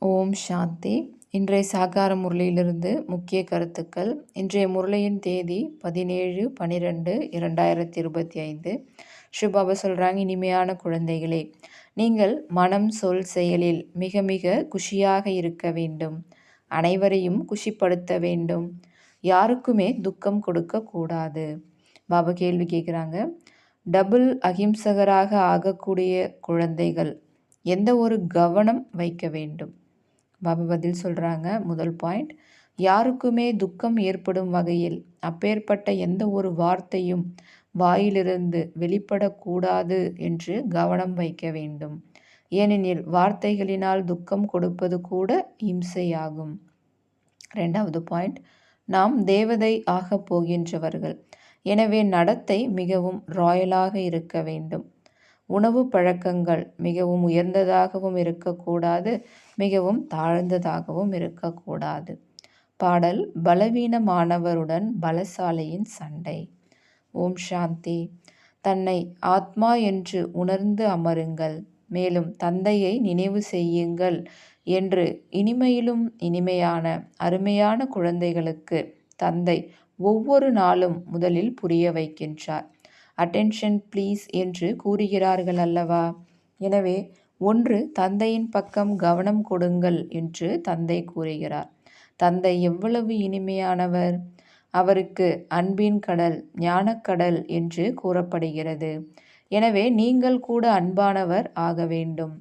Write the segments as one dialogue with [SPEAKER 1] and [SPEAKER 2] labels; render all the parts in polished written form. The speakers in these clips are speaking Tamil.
[SPEAKER 1] ஓம் சாந்தி. இன்றைய சாகார முரளியிலிருந்து முக்கிய கருத்துக்கள். இன்றைய முரளியின் தேதி 17/12/2025. ஷிபாபா சொல்கிறாங்க, இனிமையான குழந்தைகளே, நீங்கள் மனம் சொல் செயலில் மிக மிக குஷியாக இருக்க வேண்டும். அனைவரையும் குஷிப்படுத்த வேண்டும். யாருக்குமே துக்கம் கொடுக்கக்கூடாது. பாபா கேள்வி கேட்குறாங்க, டபுள் அகிம்சகராக ஆகக்கூடிய குழந்தைகள் எந்த ஒரு கவனம் வைக்க வேண்டும்? பாபா பதில் சொல்கிறாங்க, முதல் பாயிண்ட், யாருக்குமே துக்கம் ஏற்படும் வகையில் அப்பேற்பட்ட எந்த ஒரு வார்த்தையும் வாயிலிருந்து வெளிப்படக்கூடாது என்று கவனம் வைக்க வேண்டும். ஏனெனில் வார்த்தைகளினால் துக்கம் கொடுப்பது கூட இம்சையாகும். ரெண்டாவது பாயிண்ட், நாம் தேவதை ஆகப் போகின்றவர்கள். எனவே நடத்தை மிகவும் ராயலாக இருக்க வேண்டும். உணவு பழக்கங்கள் மிகவும் உயர்ந்ததாகவும் இருக்கக்கூடாது, மிகவும் தாழ்ந்ததாகவும் இருக்கக்கூடாது. பாடல், பலவீனமானவருடன் பலசாலியின் சண்டை. ஓம் சாந்தி. தன்னை ஆத்மா என்று உணர்ந்து அமருங்கள், மேலும் தந்தையை நினைவு செய்யுங்கள் என்று இனிமையிலும் இனிமையான அருமையான குழந்தைகளுக்கு தந்தை ஒவ்வொரு நாளும் முதலில் புரிய வைக்கின்றார். அட்டென்ஷன் ப்ளீஸ் என்று கூறுகிறார்கள் அல்லவா? எனவே ஒன்று, தந்தையின் பக்கம் கவனம் கொடுங்கள் என்று தந்தை கூறுகிறார். தந்தை எவ்வளவு இனிமையானவர்! அவருக்கு அன்பின் கடல், ஞானக்கடல் என்று கூறப்படுகிறது. எனவே நீங்கள் கூட அன்பானவர் ஆக வேண்டும்.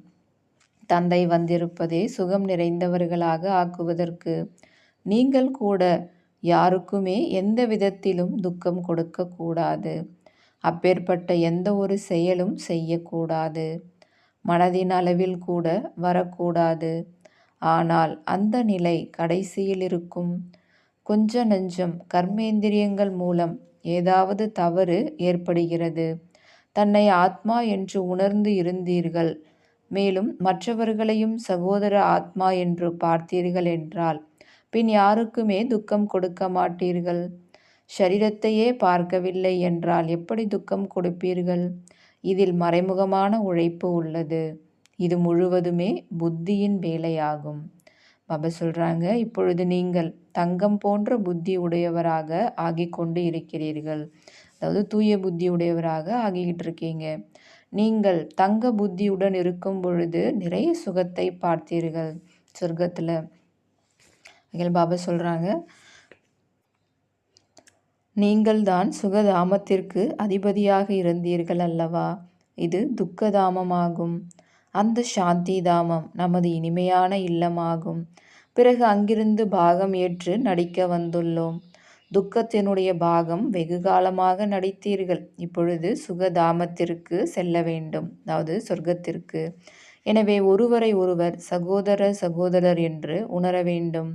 [SPEAKER 1] தந்தை வந்திருப்பதே சுகம் நிறைந்தவர்களாக ஆக்குவதற்கு. நீங்கள் கூட யாருக்குமே எந்த விதத்திலும் துக்கம் கொடுக்கக்கூடாது. அப்பேற்பட்ட எந்த ஒரு செயலும் செய்யக்கூடாது. மனதின் அளவில் கூட வரக்கூடாது. ஆனால் அந்த நிலை கடைசியில் இருக்கும். கொஞ்ச நஞ்சம் கர்மேந்திரியங்கள் மூலம் ஏதாவது தவறு ஏற்படுகிறது. தன்னை ஆத்மா என்று உணர்ந்து இருந்தீர்கள், மேலும் மற்றவர்களையும் சகோதர ஆத்மா என்று பார்த்தீர்கள் என்றால் பின் யாருக்குமே துக்கம் கொடுக்க மாட்டீர்கள். ஷரீரத்தையே பார்க்கவில்லை என்றால் எப்படி துக்கம் கொடுப்பீர்கள்? இதில் மறைமுகமான உழைப்பு உள்ளது. இது முழுவதுமே புத்தியின் வேலையாகும். பாபா சொல்கிறாங்க, இப்பொழுது நீங்கள் தங்கம் போன்ற புத்தி உடையவராக ஆகிக்கொண்டு இருக்கிறீர்கள். அதாவது தூய புத்தி உடையவராக ஆகிக்கிட்டு இருக்கீங்க. நீங்கள் தங்க புத்தியுடன் இருக்கும் பொழுது நிறைய சுகத்தை பார்த்தீர்கள் சொர்க்கத்தில். பாபா சொல்கிறாங்க, நீங்கள்தான் சுகதாமத்திற்கு அதிபதியாக இருந்தீர்கள் அல்லவா? இது துக்கதாமமாகும். அந்த சாந்தி தாமம் நமது இனிமையான இல்லமாகும். பிறகு அங்கிருந்து பாகம் ஏற்று நடிக்க வந்துள்ளோம். துக்கத்தினுடைய பாகம் வெகு காலமாக நடித்தீர்கள். இப்பொழுது சுகதாமத்திற்கு செல்ல வேண்டும், அதாவது சொர்க்கத்திற்கு. எனவே ஒருவரை ஒருவர் சகோதரர் என்று உணர வேண்டும்.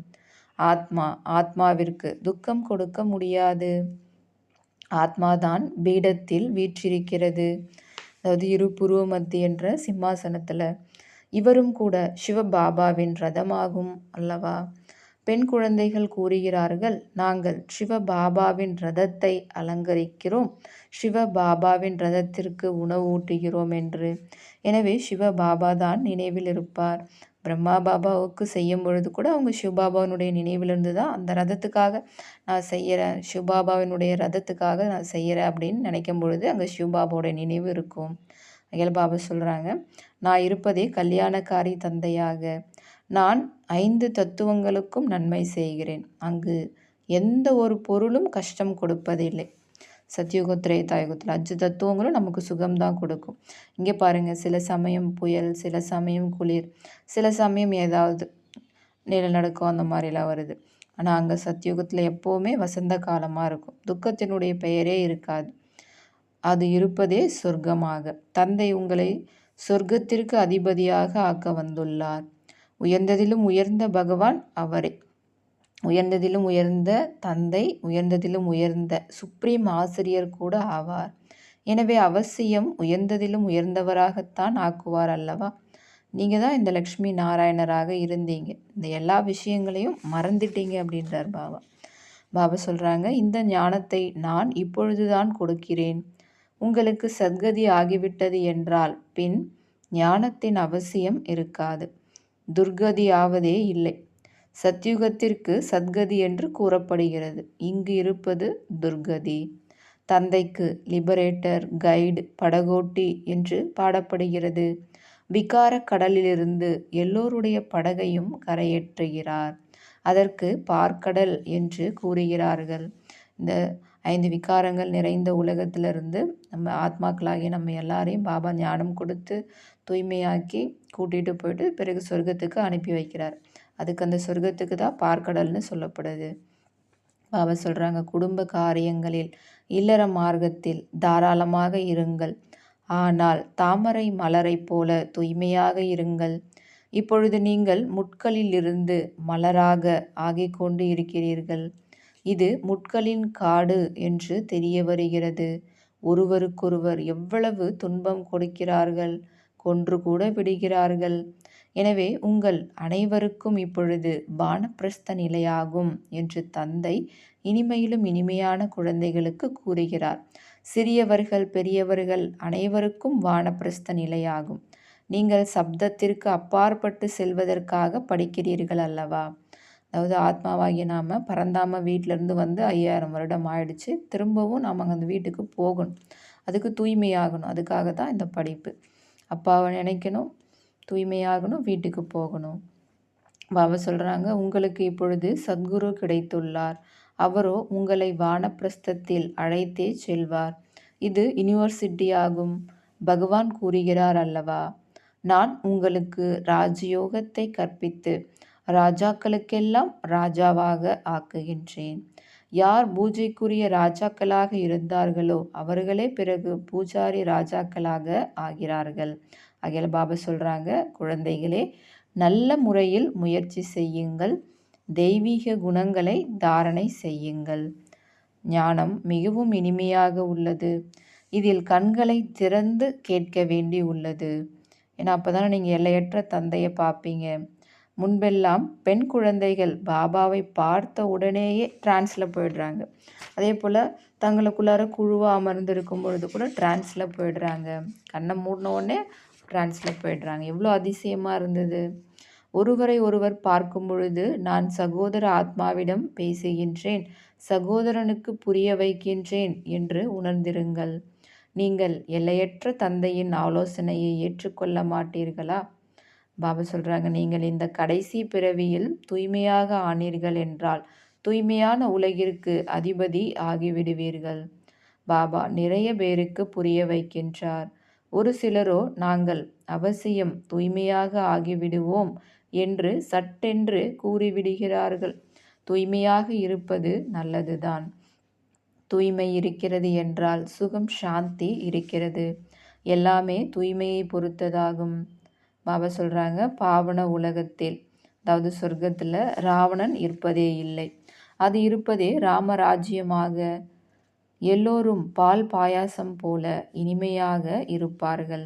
[SPEAKER 1] ஆத்மாவிற்கு துக்கம் கொடுக்க முடியாது. ஆத்மாதான் பீடத்தில் வீற்றிருக்கிறது, அதாவது இரு புருவ மத்தி என்ற சிம்மாசனத்தில். இவரும் கூட சிவபாபாவின் ரதமாகும் அல்லவா? பெண் குழந்தைகள் கூறுகிறார்கள், நாங்கள் சிவபாபாவின் ரதத்தை அலங்கரிக்கிறோம், சிவபாபாவின் ரதத்திற்கு உணவு ஊட்டுகிறோம் என்று. எனவே சிவபாபா தான் நினைவில் இருப்பார். பிரம்மா பாபாவுக்கு செய்யும் பொழுது கூட அவங்க சிவபாபாவினுடைய நினைவிலிருந்து தான் அந்த ரதத்துக்காக நான் செய்கிறேன், சிவபாபாவினுடைய ரதத்துக்காக நான் செய்கிறேன் அப்படின்னு நினைக்கும் பொழுது அங்கே சிவபாபாவோட நினைவு இருக்கும். அகில பாபா சொல்கிறாங்க, நான் இருப்பதே கல்யாணக்காரி தந்தையாக. நான் 5 தத்துவங்களுக்கும் நன்மை செய்கிறேன். அங்கு எந்த ஒரு பொருளும் கஷ்டம் கொடுப்பதில்லை. சத்யுக திரேதாயுகத்தில் 5 தத்துவங்களும் நமக்கு சுகம்தான் கொடுக்கும். இங்கே பாருங்கள், சில சமயம் புயல், சில சமயம் குளிர், சில சமயம் ஏதாவது நிலநடுக்கம் அந்த மாதிரிலாம் வருது. ஆனால் அங்கே சத்யுகத்தில் எப்போவுமே வசந்த காலமாக இருக்கும். துக்கத்தினுடைய பெயரே இருக்காது. அது இருப்பதே சொர்க்கமாக. தந்தை உங்களை சொர்க்கத்திற்கு அதிபதியாக ஆக்க வந்துள்ளார். உயர்ந்ததிலும் உயர்ந்த பகவான் அவரே. உயர்ந்ததிலும் உயர்ந்த தந்தை, உயர்ந்ததிலும் உயர்ந்த சுப்ரீம் ஆசிரியர் கூட ஆவார். எனவே அவசியம் உயர்ந்ததிலும் உயர்ந்தவராகத்தான் ஆக்குவார் அல்லவா? நீங்கள் தான் இந்த லக்ஷ்மி நாராயணராக இருந்தீங்க. இந்த எல்லா விஷயங்களையும் மறந்துட்டீங்க அப்படின்றார் பாபா. பாபா சொல்கிறாங்க, இந்த ஞானத்தை நான் இப்பொழுதுதான் கொடுக்கிறேன். உங்களுக்கு சத்கதி ஆகிவிட்டது என்றால் பின் ஞானத்தின் அவசியம் இருக்காது. துர்கதி ஆவதே இல்லை. சத்யுகத்திற்கு சத்கதி என்று கூறப்படுகிறது. இங்கு இருப்பது துர்கதி. தந்தைக்கு லிபரேட்டர், கைடு, படகோட்டி என்று பாடப்படுகிறது. விகார கடலிலிருந்து எல்லோருடைய படகையும் கரையேற்றுகிறார். அதற்கு பார்க்கடல் என்று கூறுகிறார்கள். இந்த 5 விகாரங்கள் நிறைந்த உலகத்திலிருந்து நம்ம ஆத்மாக்களாகிய நம்ம எல்லாரையும் பாபா ஞானம் கொடுத்து தூய்மையாக்கி கூட்டிகிட்டு போயிட்டு பிறகு சொர்க்கத்துக்கு அனுப்பி வைக்கிறார். அதுக்கு அந்த சொர்க்கத்துக்கு தான் பார்க்கடல்னு சொல்லப்படுது. பாபா சொல்கிறாங்க, குடும்ப காரியங்களில் இல்லற மார்க்கத்தில் தாராளமாக இருங்கள். ஆனால் தாமரை மலரை போல தூய்மையாக இருங்கள். இப்பொழுது நீங்கள் முட்களிலிருந்து மலராக ஆகிக்கொண்டு இருக்கிறீர்கள். இது முட்களின் காடு என்று தெரிய வருகிறது. ஒருவருக்கொருவர் எவ்வளவு துன்பம் கொடுக்கிறார்கள், கொன்று கூட விடுகிறார்கள். எனவே உங்கள் அனைவருக்கும் இப்பொழுது வானப்பிரஸ்த நிலையாகும் என்று தந்தை இனிமையிலும் இனிமையான குழந்தைகளுக்கு கூறுகிறார். சிறியவர்கள் பெரியவர்கள் அனைவருக்கும் வானப்பிரஸ்த நிலையாகும். நீங்கள் சப்தத்திற்கு அப்பாற்பட்டு செல்வதற்காக படிக்கிறீர்கள் அல்லவா? அதாவது ஆத்மாவாகிய நாம் பரந்தாம வீட்டிலேருந்து வந்து 5000 வருடம் ஆயிடுச்சு. திரும்பவும் நாம் அந்த வீட்டுக்கு போகணும். அதுக்கு தூய்மையாகணும். அதுக்காக தான் இந்த படிப்பு. அப்பாவை நினைக்கணும், தூய்மையாகணும், வீட்டுக்கு போகணும். பாபா சொல்கிறாங்க, உங்களுக்கு இப்பொழுது சத்குரு கிடைத்துள்ளார். அவரோ உங்களை வானப்பிரஸ்தத்தில் அழைத்தே செல்வார். இது யூனிவர்சிட்டி ஆகும். பகவான் கூறுகிறார் அல்லவா, நான் உங்களுக்கு ராஜயோகத்தை கற்பித்து ராஜாக்களுக்கெல்லாம் ராஜாவாக ஆக்குகின்றேன். யார் பூஜைக்குரிய ராஜாக்களாக இருந்தார்களோ அவர்களே பிறகு பூஜாரி ராஜாக்களாக ஆகிறார்கள். ஆகிய பாபா சொல்கிறாங்க, குழந்தைகளே, நல்ல முறையில் முயற்சி செய்யுங்கள். தெய்வீக குணங்களை தாரணை செய்யுங்கள். ஞானம் மிகவும் இனிமையாக உள்ளது. இதில் கண்களை திறந்து கேட்க வேண்டி உள்ளது. ஏன்னா அப்போ தானே நீங்கள் எல்லையற்ற தந்தையை பார்ப்பீங்க. முன்பெல்லாம் பெண் குழந்தைகள் பாபாவை பார்த்த உடனேயே டிரான்ஸில் போயிடுறாங்க. அதே போல் தங்களுக்குள்ளார குழுவாக அமர்ந்திருக்கும் பொழுது கூட டிரான்ஸில் போயிடுறாங்க. கண்ணை மூடின உடனே டிரான்ஸில் போயிடுறாங்க. எவ்வளோ அதிசயமாக இருந்தது. ஒருவரை ஒருவர் பார்க்கும் பொழுது நான் சகோதர ஆத்மாவிடம் பேசுகின்றேன், சகோதரனுக்கு புரிய வைக்கின்றேன் என்று உணர்ந்திருங்கள். நீங்கள் எல்லையற்ற தந்தையின் ஆலோசனையை ஏற்றுக்கொள்ள மாட்டீர்களா? பாபா சொல்கிறாங்க, நீங்கள் இந்த கடைசி பிறவியில் தூய்மையாக ஆனீர்கள் என்றால் தூய்மையான உலகிற்கு அதிபதி ஆகிவிடுவீர்கள். பாபா நிறைய பேருக்கு புரிய வைக்கின்றார். ஒரு சிலரோ நாங்கள் அவசியம் தூய்மையாக ஆகிவிடுவோம் என்று சட்டென்று கூறிவிடுகிறார்கள். தூய்மையாக இருப்பது நல்லதுதான். தூய்மை இருக்கிறது என்றால் சுகம், சாந்தி இருக்கிறது. எல்லாமே தூய்மையை பொறுத்ததாகும். பாபா சொல்கிறாங்க, பாவன உலகத்தில், அதாவது சொர்க்கத்தில் ராவணன் இருப்பதே இல்லை. அது இருப்பதே ராமராஜ்யமாக. எல்லோரும் பால் பாயாசம் போல இனிமையாக இருப்பார்கள்.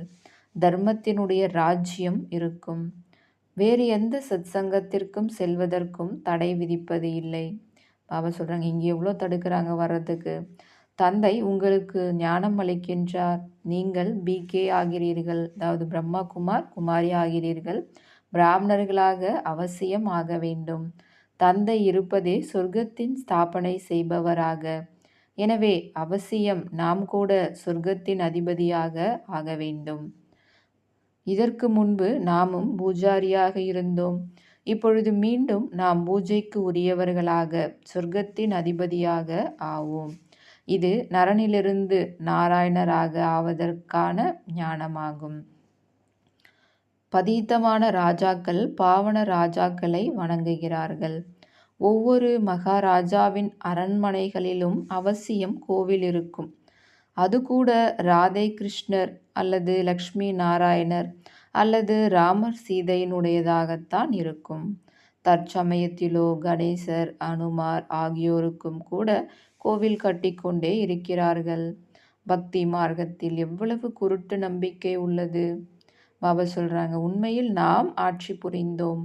[SPEAKER 1] தர்மத்தினுடைய ராஜ்யம் இருக்கும். வேறு எந்த சத்சங்கத்திற்கும் செல்வதற்கும் தடை விதிப்பது இல்லை. பாபா சொல்கிறாங்க, இங்கே எவ்வளோ தடுக்கிறாங்க வர்றதுக்கு. தந்தை உங்களுக்கு ஞானம் அளிக்கின்றார். நீங்கள் பிகே ஆகிறீர்கள், அதாவது பிரம்மா குமார் குமாரி ஆகிறீர்கள். பிராமணர்களாக அவசியம் ஆக வேண்டும். தந்தை இருப்பதே சொர்க்கத்தின் ஸ்தாபனை செய்பவராக. எனவே அவசியம் நாம் கூட சொர்க்கத்தின் அதிபதியாக ஆக வேண்டும். இதற்கு முன்பு நாமும் பூஜாரியாக இருந்தோம். இப்பொழுது மீண்டும் நாம் பூஜைக்கு உரியவர்களாக சொர்க்கத்தின் அதிபதியாக ஆவோம். இது நரனிலிருந்து நாராயணராக ஆவதற்கான ஞானமாகும். பதீத்தமான ராஜாக்கள் பாவன ராஜாக்களை வணங்குகிறார்கள். ஒவ்வொரு மகாராஜாவின் அரண்மனைகளிலும் அவசியம் கோவில் இருக்கும். அது கூட ராதை கிருஷ்ணர் அல்லது லக்ஷ்மி நாராயணர் அல்லது ராமர் சீதையினுடையதாகத்தான் இருக்கும். தற்சமயத்திலோ கணேசர், அனுமார் ஆகியோருக்கும் கூட கோவில் கட்டிக்கொண்டே இருக்கிறார்கள். பக்தி மார்க்கத்தில் எவ்வளவு குருட்டு நம்பிக்கை உள்ளது. பாபா சொல்கிறாங்க, உண்மையில் நாம் ஆட்சி புரிந்தோம்,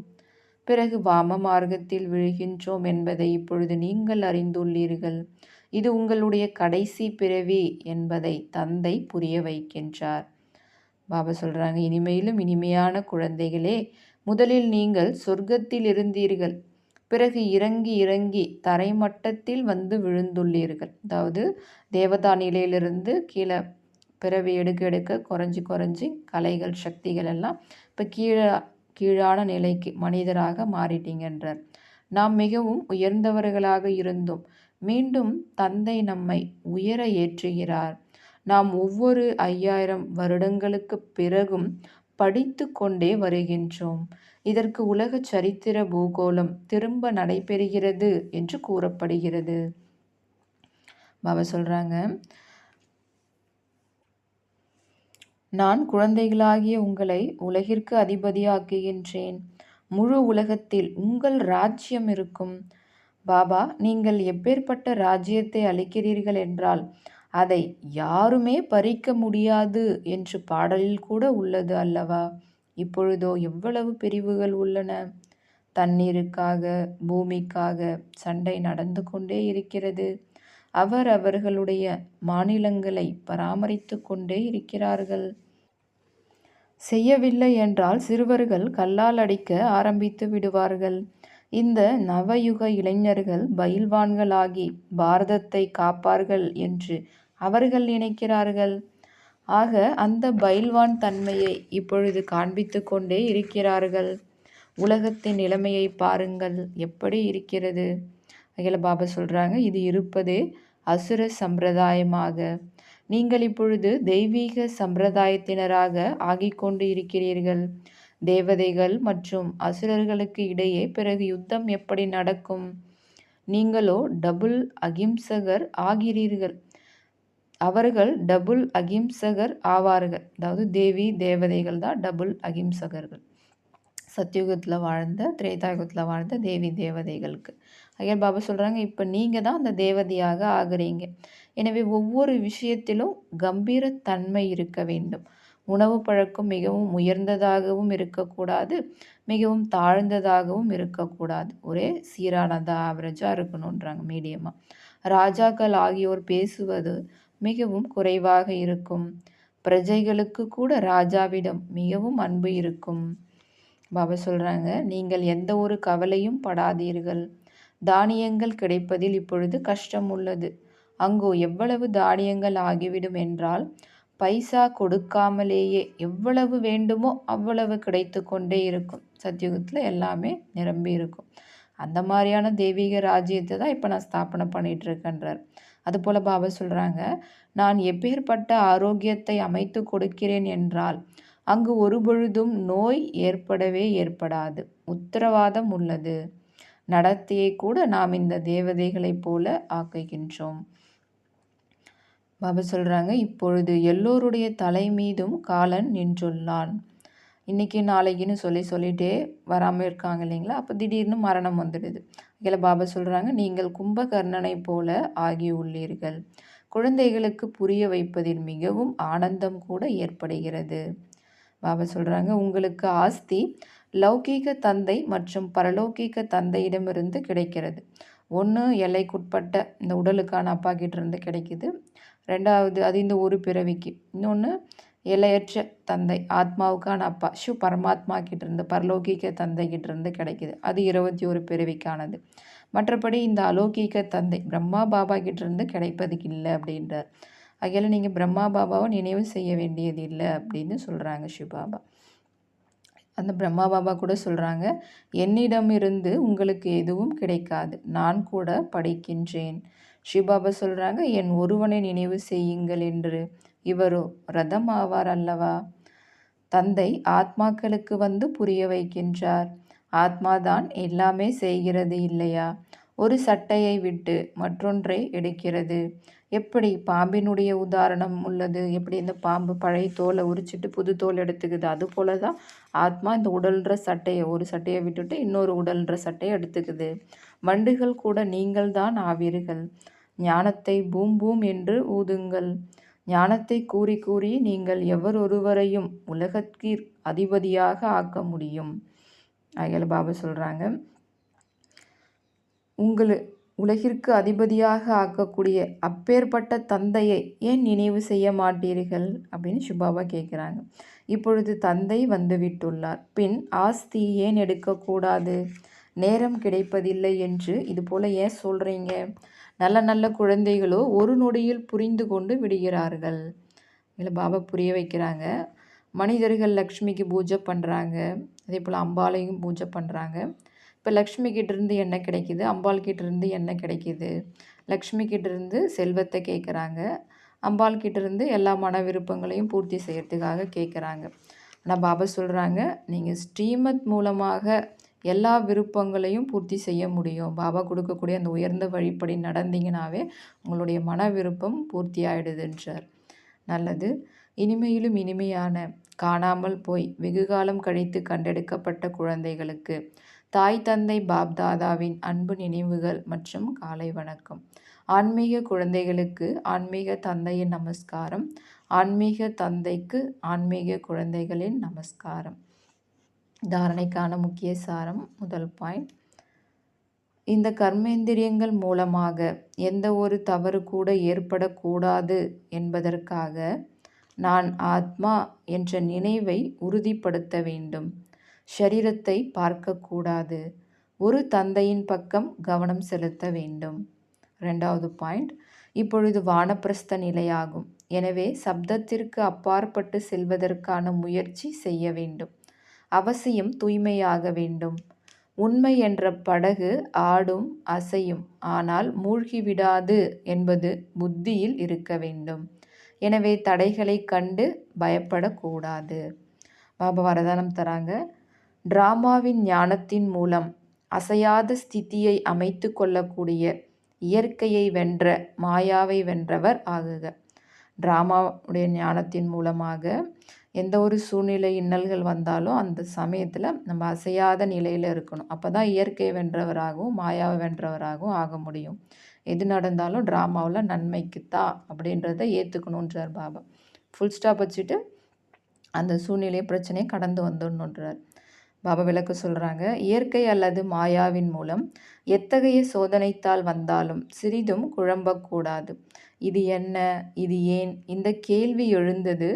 [SPEAKER 1] பிறகு வாம மார்க்கத்தில் விழுகின்றோம் என்பதை இப்பொழுது நீங்கள் அறிந்துள்ளீர்கள். இது உங்களுடைய கடைசி பிறவி என்பதை தந்தை புரிய வைக்கின்றார். பாபா சொல்கிறாங்க, இனிமையிலும் இனிமையான குழந்தைகளே, முதலில் நீங்கள் சொர்க்கத்தில் இருந்தீர்கள், பிறகு இறங்கி இறங்கி தரைமட்டத்தில் வந்து விழுந்துள்ளீர்கள். அதாவது தேவதா நிலையிலிருந்து கீழே பிறவி எடுக்க எடுக்க குறைஞ்சி குறைஞ்சி கலைகள் சக்திகள் எல்லாம் இப்போ கீழான நிலைக்கு மனிதராக மாறிட்டீங்கன்றார். நாம் மிகவும் உயர்ந்தவர்களாக இருந்தோம், மீண்டும் தந்தை நம்மை உயர ஏற்றுகிறார். நாம் ஒவ்வொரு 5000 வருடங்களுக்கு பிறகும் படித்து கொண்டே வருகின்றோம். இதற்கு உலக சரித்திர பூகோளம் திரும்ப நடைபெறுகிறது என்று கூறப்படுகிறது. பாபா சொல்றாங்க, நான் குழந்தைகளாகிய உங்களை உலகிற்கு அதிபதியாக்குகின்றேன். முழு உலகத்தில் உங்கள் ராஜ்யம் இருக்கும். பாபா, நீங்கள் எப்பேற்பட்ட ராஜ்யத்தை அளிக்கிறீர்கள் என்றால் அதை யாருமே பறிக்க முடியாது என்று பாடலில் கூட உள்ளது அல்லவா? இப்பொழுதோ எவ்வளவு பிரிவுகள் உள்ளன. தண்ணீருக்காக, பூமிக்காக சண்டை நடந்து கொண்டே இருக்கிறது. அவர்களுடைய மாநிலங்களை பராமரித்து கொண்டே இருக்கிறார்கள். செய்யவில்லை என்றால் சிறுவர்கள் கல்லால் அடிக்க ஆரம்பித்து விடுவார்கள். இந்த நவயுக இளைஞர்கள் பயில்வான்களாகி பாரதத்தை காப்பார்கள் என்று அவர்கள் நினைக்கிறார்கள். ஆக அந்த பயில்வான் தன்மையை இப்பொழுது காண்பித்து கொண்டே இருக்கிறார்கள். உலகத்தின் நிலைமையை பாருங்கள், எப்படி இருக்கிறது. அகில பாபா சொல்றாங்க, இது இருப்பதே அசுர சம்பிரதாயமாக. நீங்கள் இப்பொழுது தெய்வீக சம்பிரதாயத்தினராக ஆகிக்கொண்டு இருக்கிறீர்கள். தேவதைகள் மற்றும் அசுரர்களுக்கு இடையே பிறகு யுத்தம் எப்படி நடக்கும்? நீங்களோ டபுள் அகிம்சகர் ஆகிறீர்கள். அவர்கள் டபுள் அகிம்சகர் ஆவார்கள். அதாவது தேவி தேவதைகள் தான் டபுள் அகிம்சகர்கள். சத்தியுகத்தில் வாழ்ந்த, திரேதாயுகத்தில் வாழ்ந்த தேவி தேவதைகளுக்கு ஐயர் பாபா சொல்கிறாங்க, இப்போ நீங்கள் தான் அந்த தேவதையாக ஆகுறீங்க. எனவே ஒவ்வொரு விஷயத்திலும் கம்பீரத்தன்மை இருக்க வேண்டும். உணவு பழக்கம் மிகவும் உயர்ந்ததாகவும் இருக்கக்கூடாது, மிகவும் தாழ்ந்ததாகவும் இருக்கக்கூடாது. ஒரே சீரானதா ஆவரேஜாக இருக்கணுன்றாங்க, மீடியமாக. ராஜாக்கள் ஆகியோர் பேசுவது மிகவும் குறைவாக இருக்கும். பிரஜைகளுக்கு கூட ராஜாவிடம் மிகவும் அன்பு இருக்கும். பாபா சொல்கிறாங்க, நீங்கள் எந்த ஒரு கவலையும் படாதீர்கள். தானியங்கள் கிடைப்பதில் இப்பொழுது கஷ்டம் உள்ளது. அங்கோ எவ்வளவு தானியங்கள் ஆகிவிடும் என்றால் பைசா கொடுக்காமலேயே எவ்வளவு வேண்டுமோ அவ்வளவு கிடைத்து கொண்டே இருக்கும். சத்தியுகத்தில் எல்லாமே நிரம்பி இருக்கும். அந்த மாதிரியான தெய்வீக ராஜ்யத்தை தான் இப்போ நான் ஸ்தாபனை பண்ணிட்டு இருக்கேன்றார். அதுபோல் பாபா சொல்கிறாங்க, நான் எப்பேற்பட்ட ஆரோக்கியத்தை அமைத்து கொடுக்கிறேன் என்றால் அங்கு ஒருபொழுதும் நோய் ஏற்படாது. உத்தரவாதம் உள்ளது. நடத்தையை கூட நாம் இந்த தேவதைகளைப் போல ஆக்குகின்றோம். பாபா சொல்கிறாங்க, இப்பொழுது எல்லோருடைய தலை மீதும் காலன் நின்றுள்ளான். இன்றைக்கி நாளைக்குன்னு சொல்லிட்டே வராமல் இருக்காங்க இல்லைங்களா? அப்போ திடீர்னு மரணம் வந்துடுது. இதில் பாபா சொல்கிறாங்க, நீங்கள் கும்பகர்ணனை போல ஆகி உள்ளீர்கள். குழந்தைகளுக்கு புரிய வைப்பதில் மிகவும் ஆனந்தம் கூட ஏற்படுகிறது. பாபா சொல்கிறாங்க, உங்களுக்கு ஆஸ்தி லௌகீக தந்தை மற்றும் பரலௌகீக தந்தையிடமிருந்து கிடைக்கிறது. ஒன்று எல்லைக்குட்பட்ட இந்த உடலுக்கான அப்பா கிட்டேருந்து கிடைக்குது. ரெண்டாவது அது இந்த ஒரு பிறவிக்கு. இன்னொன்று எல்லையற்ற தந்தை ஆத்மாவுக்கான அப்பா பரமாத்மா கிட்டேருந்து பரலௌகீக தந்தை கிட்டேருந்து கிடைக்குது. அது 21 பிறவிக்கானது. மற்றபடி இந்த அலௌகீக தந்தை பிரம்மா பாபா கிட்டேருந்து கிடைப்பதுக்கு இல்லை அப்படின்றார். ஆகையால் நீங்கள் பிரம்மா பாபாவை நினைவு செய்ய வேண்டியது இல்லை அப்படின்னு சொல்கிறாங்க சிவபாபா. அந்த பிரம்மா பாபா கூட சொல்கிறாங்க, என்னிடமிருந்து உங்களுக்கு எதுவும் கிடைக்காது, நான் கூட படிக்கின்றேன். சிவபாபா சொல்கிறாங்க, என் ஒருவனை நினைவு செய்யுங்கள் என்று. இவரோ ரதம் ஆவார் அல்லவா? தந்தை ஆத்மாக்களுக்கு வந்து புரிய வைக்கின்றார். ஆத்மாதான் எல்லாமே செய்கிறது இல்லையா? ஒரு சட்டையை விட்டு மற்றொன்றை எடுக்கிறது. எப்படி பாம்பினுடைய உதாரணம் உள்ளது, எப்படி இந்த பாம்பு பழைய தோலை உரிச்சிட்டு புது தோல் எடுத்துக்குது, அது போல தான் ஆத்மா இந்த உடல்ன்ற சட்டையை ஒரு சட்டையை விட்டுட்டு இன்னொரு உடல்ன்ற சட்டையை எடுத்துக்குது. வண்டுகள் கூட நீங்கள் தான் ஆவீர்கள். ஞானத்தை பூம் பூம் என்று ஊதுங்கள். ஞானத்தை கூறி கூறி நீங்கள் எவரொருவரையும் உலகத்திற்கு அதிபதியாக ஆக்க முடியும். ஆகையால் பாபா சொல்கிறாங்க, உலகிற்கு அதிபதியாக ஆக்கக்கூடிய அப்பேற்பட்ட தந்தையை ஏன் நினைவு செய்ய மாட்டீர்கள் அப்படின்னு சிவபாபா கேட்குறாங்க. இப்பொழுது தந்தை வந்துவிட்டுள்ளார், பின் ஆஸ்தி ஏன் எடுக்கக்கூடாது? நேரம் கிடைப்பதில்லை என்று இது போல் ஏன் சொல்கிறீங்க? நல்ல நல்ல குழந்தைகளோ ஒரு நொடியில் புரிந்து கொண்டு விடுகிறார்கள். இதில் பாபா புரிய வைக்கிறாங்க. மனிதர்கள் லக்ஷ்மிக்கு பூஜை பண்ணுறாங்க, அதே போல் அம்பாளையும் பூஜை பண்ணுறாங்க. இப்போ லக்ஷ்மி கிட்டேருந்து என்ன கிடைக்கிது? அம்பாள் கிட்டேருந்து என்ன கிடைக்கிது? லக்ஷ்மி கிட்டேருந்து செல்வத்தை கேட்குறாங்க, அம்பாள் கிட்டேருந்து எல்லா மன விருப்பங்களையும் பூர்த்தி செய்யறதுக்காக கேட்குறாங்க. ஆனால் பாபா சொல்கிறாங்க, நீங்கள் ஸ்ரீமத் மூலமாக எல்லா விருப்பங்களையும் பூர்த்தி செய்ய முடியும். பாபா கொடுக்கக்கூடிய அந்த உயர்ந்த வழிப்படி நடந்தீங்கன்னாவே உங்களுடைய மன விருப்பம் பூர்த்தி ஆகிடுதுன்றார். நல்லது. இனிமையிலும் இனிமையான காணாமல் போய் வெகுகாலம் கழித்து கண்டெடுக்கப்பட்ட குழந்தைகளுக்கு தாய் தந்தை பாப்தாதாவின் அன்பு நினைவுகள் மற்றும் காலை வணக்கம். ஆன்மீக குழந்தைகளுக்கு ஆன்மீக தந்தையின் நமஸ்காரம், ஆன்மீக தந்தைக்கு ஆன்மீக குழந்தைகளின் நமஸ்காரம். தாரணைக்கான முக்கிய சாரம். முதல் பாயிண்ட், இந்த கர்மேந்திரியங்கள் மூலமாக எந்த ஒரு தவறு கூட ஏற்படக்கூடாது என்பதற்காக நான் ஆத்மா என்ற நினைவை உறுதிப்படுத்த வேண்டும். ஷரீரத்தை பார்க்கக்கூடாது. ஒரு தந்தையின் பக்கம் கவனம் செலுத்த வேண்டும். 2வது பாயிண்ட், இப்பொழுது வானப்பிரஸ்த நிலையாகும். எனவே சப்தத்திற்கு அப்பாற்பட்டு செல்வதற்கான முயற்சி செய்ய வேண்டும். அவசியம் தூய்மையாக வேண்டும். உண்மை என்ற படகு ஆடும் அசையும், ஆனால் மூழ்கிவிடாது என்பது புத்தியில் இருக்க வேண்டும். எனவே தடைகளை கண்டு பயப்படக்கூடாது. பாபா வரதானம் தராங்க. டிராமாவின் ஞானத்தின் மூலம் அசையாத ஸ்திதியை அமைத்து கொள்ளக்கூடிய இயற்கையை வென்ற மாயாவை வென்றவர் ஆகுக. டிராமாவுடைய ஞானத்தின் மூலமாக எந்த ஒரு சூழ்நிலை இன்னல்கள் வந்தாலும் அந்த சமயத்தில் நம்ம அசையாத நிலையில் இருக்கணும். அப்போ தான் இயற்கையை வென்றவராகவும் மாயாவை வென்றவராகவும் ஆக முடியும். எது நடந்தாலும் ட்ராமாவில் நன்மைக்குத்தான் அப்படின்றத ஏற்றுக்கணுன்றார் பாபா. ஃபுல் ஸ்டாப் வச்சுட்டு அந்த சூழ்நிலை பிரச்சனையை கடந்து வந்துடணுன்றார் பாபா. விளக்க சொல்கிறாங்க, இயற்கை அல்லது மாயாவின் மூலம் எத்தகைய சோதனைத்தால் வந்தாலும் சிறிதும் குழம்பக்கூடாது. இது என்ன, இது ஏன், இந்த கேள்வி எழுந்தது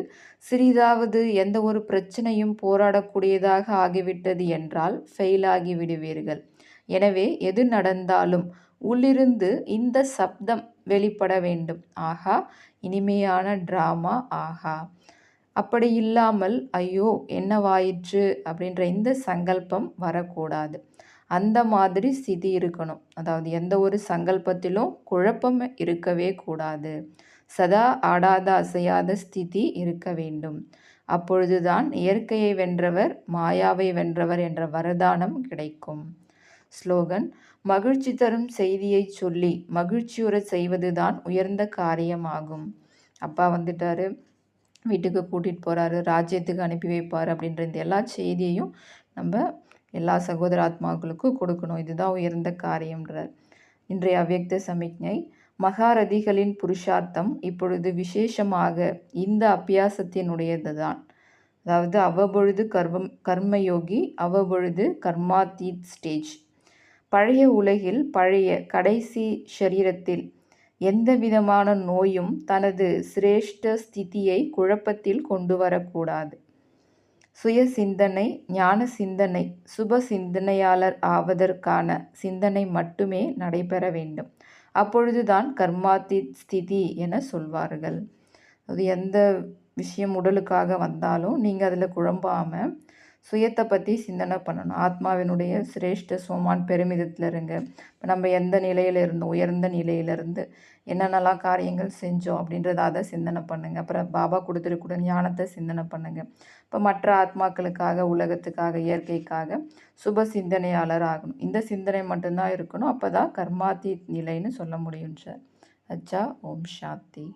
[SPEAKER 1] சிறிதாவது எந்த ஒரு பிரச்சனையும் போராடக்கூடியதாக ஆகிவிட்டது என்றால் ஃபெயிலாகி விடுவீர்கள். எனவே எது நடந்தாலும் உள்ளிருந்து இந்த சப்தம் வெளிப்பட வேண்டும், ஆஹா இனிமையான டிராமா ஆஹா. அப்படி இல்லாமல் ஐயோ என்னவாயிற்று அப்படின்ற இந்த சங்கல்பம் வரக்கூடாது. அந்த மாதிரி ஸ்திதி இருக்கணும். அதாவது எந்த ஒரு சங்கல்பத்திலும் குழப்பம் இருக்கவே கூடாது. சதா ஆடாத அசையாத ஸ்திதி இருக்க வேண்டும். அப்பொழுதுதான் இயற்கையை வென்றவர் மாயாவை வென்றவர் என்ற வரதானம் கிடைக்கும். ஸ்லோகன், மகிழ்ச்சி தரும் செய்தியை சொல்லி மகிழ்ச்சியுற செய்வதுதான் உயர்ந்த காரியமாகும். அப்பா வந்துட்டாரு, வீட்டுக்கு கூட்டிகிட்டு போகிறாரு, ராஜ்யத்துக்கு அனுப்பி வைப்பார் அப்படின்ற இந்த எல்லா செய்தியையும் நம்ம எல்லா சகோதர ஆத்மாக்களுக்கும் கொடுக்கணும். இதுதான் உயர்ந்த காரியம்ன்றார். இன்றைய அவ்யக்த சமிக்ஞை, மகாரதிகளின் புருஷார்த்தம் இப்பொழுது விசேஷமாக இந்த அபியாசத்தினுடையது தான். அதாவது அவ்வப்பொழுது கர்மயோகி, அவ்வப்பொழுது கர்மாத்தீத் ஸ்டேஜ். பழைய உலகில் பழைய கடைசி ஷரீரத்தில் எந்த விதமான நோயும் தனது சிரேஷ்ட ஸ்திதியை குழப்பத்தில் கொண்டு வரக்கூடாது. சுய சிந்தனை, ஞான சிந்தனை, சுப சிந்தனையாளர் ஆவதற்கான சிந்தனை மட்டுமே நடைபெற வேண்டும். அப்பொழுதுதான் கர்மாத்தீத் ஸ்திதி என சொல்வார்கள். அது எந்த விஷயம் உடலுக்காக வந்தாலும் நீங்கள் அதில் குழம்பாமல் சுயத்தை பற்றி சிந்தனை பண்ணணும். ஆத்மாவினுடைய சிரேஷ்ட சோமான் பெருமிதத்தில் இருங்க. இப்போ நம்ம எந்த நிலையில் இருந்தோம், உயர்ந்த நிலையிலிருந்து என்னென்னலாம் காரியங்கள் செஞ்சோம் அப்படின்றத அதை சிந்தனை பண்ணுங்கள். அப்புறம் பாபா கொடுத்துருக்கூட ஞானத்தை சிந்தனை பண்ணுங்கள். இப்போ மற்ற ஆத்மாக்களுக்காக, உலகத்துக்காக, இயற்கைக்காக சுப சிந்தனையாளர் ஆகணும். இந்த சிந்தனை மட்டும்தான் இருக்கணும். அப்போ தான் கர்மாத்தீத் நிலைன்னு சொல்ல முடியும் சார். அச்சா, ஓம் சாந்தி.